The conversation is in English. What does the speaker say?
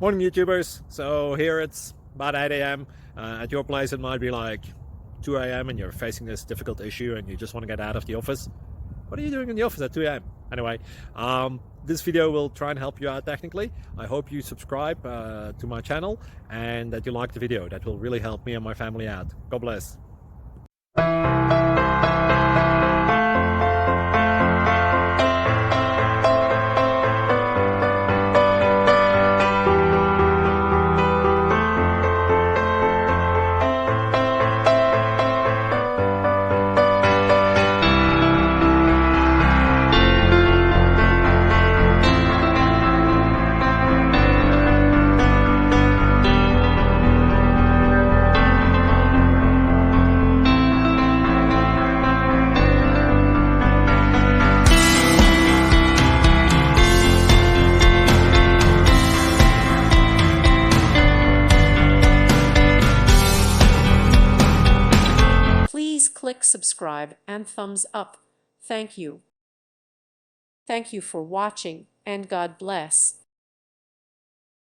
Morning YouTubers. So here it's about 8 a.m. At your place it might be like 2 a.m. and you're facing this difficult issue and you just want to get out of the office. What are you doing in the office at 2 a.m.? Anyway, this video will try and help you out technically. I hope you subscribe to my channel and that you like the video. That will really help me and my family out. God bless. Please click subscribe and thumbs up. Thank you. Thank you for watching, and God bless.